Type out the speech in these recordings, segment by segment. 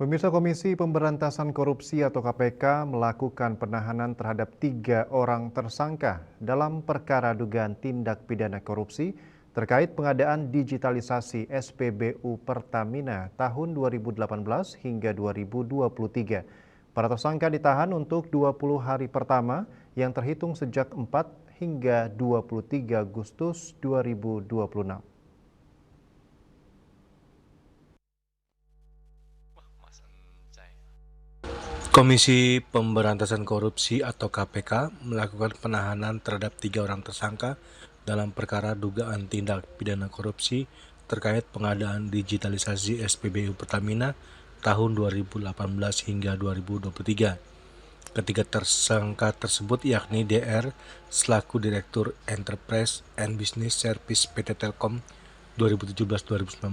Pemirsa Komisi Pemberantasan Korupsi atau KPK melakukan penahanan terhadap 3 orang tersangka dalam perkara dugaan tindak pidana korupsi terkait pengadaan digitalisasi SPBU Pertamina tahun 2018 hingga 2023. Para tersangka ditahan untuk 20 hari pertama yang terhitung sejak 4 hingga 23 Agustus 2026. Komisi Pemberantasan Korupsi atau KPK melakukan penahanan terhadap 3 orang tersangka dalam perkara dugaan tindak pidana korupsi terkait pengadaan digitalisasi SPBU Pertamina tahun 2018 hingga 2023. Ketiga tersangka tersebut yakni DR selaku Direktur Enterprise and Business Service PT Telkom 2017-2019,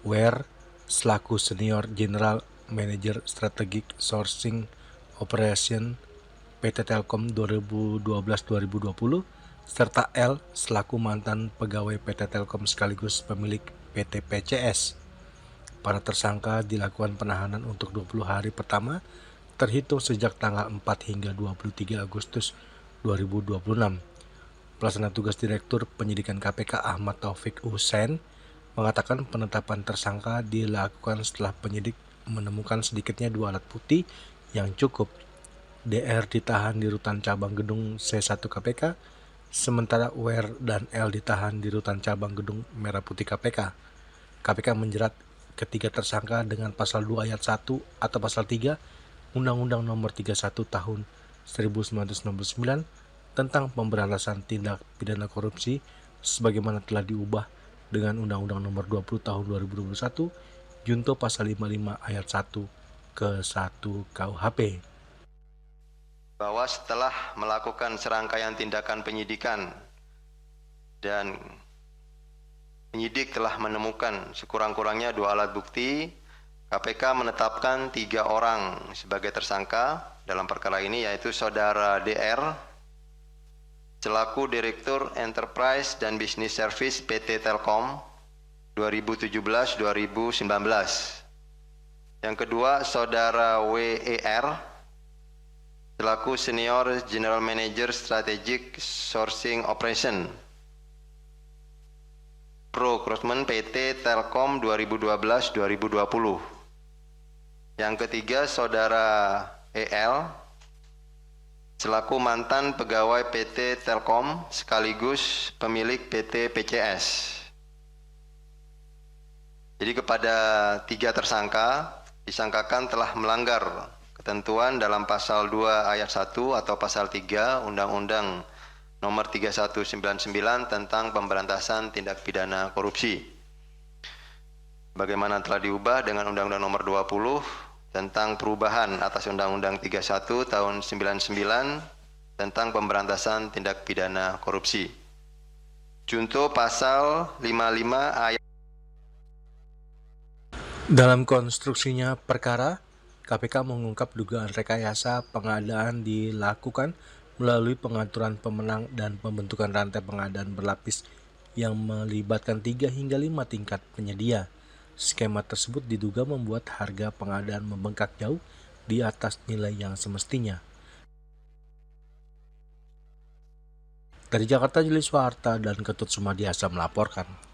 WER selaku Senior General Manager Strategic Sourcing Operation PT Telkom 2012-2020, serta L selaku mantan pegawai PT Telkom sekaligus pemilik PT PCS. Para tersangka dilakukan penahanan untuk 20 hari pertama terhitung sejak tanggal 4 hingga 23 Agustus 2026. Pelaksana tugas Direktur Penyidikan KPK Ahmad Taufik Hussein mengatakan penetapan tersangka dilakukan setelah penyidik menemukan sedikitnya 2 alat bukti yang cukup. DR ditahan di Rutan Cabang Gedung C1 KPK, sementara WER dan L ditahan di Rutan Cabang Gedung Merah Putih KPK. KPK menjerat ketiga tersangka dengan pasal 2 ayat 1 atau pasal 3 Undang-Undang Nomor 31 Tahun 1999 tentang pemberantasan tindak pidana korupsi sebagaimana telah diubah dengan Undang-Undang Nomor 20 Tahun 2021 Junto Pasal 55 Ayat 1 ke 1 KUHP. Bahwa setelah melakukan serangkaian tindakan penyidikan dan penyidik telah menemukan sekurang-kurangnya 2 alat bukti, KPK menetapkan 3 orang sebagai tersangka dalam perkara ini, yaitu Saudara DR selaku Direktur Enterprise dan Business Service PT Telkom 2017-2019. Yang kedua, Saudara WER selaku Senior General Manager Strategic Sourcing Operation Procurement PT Telkom 2012-2020. Yang ketiga, Saudara EL selaku mantan pegawai PT Telkom sekaligus pemilik PT PCS. Jadi kepada 3 tersangka disangkakan telah melanggar ketentuan dalam pasal 2 ayat 1 atau pasal 3 Undang-Undang Nomor 3199 tentang pemberantasan tindak pidana korupsi. Bagaimana telah diubah dengan Undang-Undang Nomor 20 tentang perubahan atas Undang-Undang 31 tahun 99 tentang pemberantasan tindak pidana korupsi. Junto pasal 55 ayat. Dalam konstruksinya perkara, KPK mengungkap dugaan rekayasa pengadaan dilakukan melalui pengaturan pemenang dan pembentukan rantai pengadaan berlapis yang melibatkan 3 hingga 5 tingkat penyedia. Skema tersebut diduga membuat harga pengadaan membengkak jauh di atas nilai yang semestinya. Dari Jakarta, Juli Soeharta dan Ketut Sumadiasa melaporkan.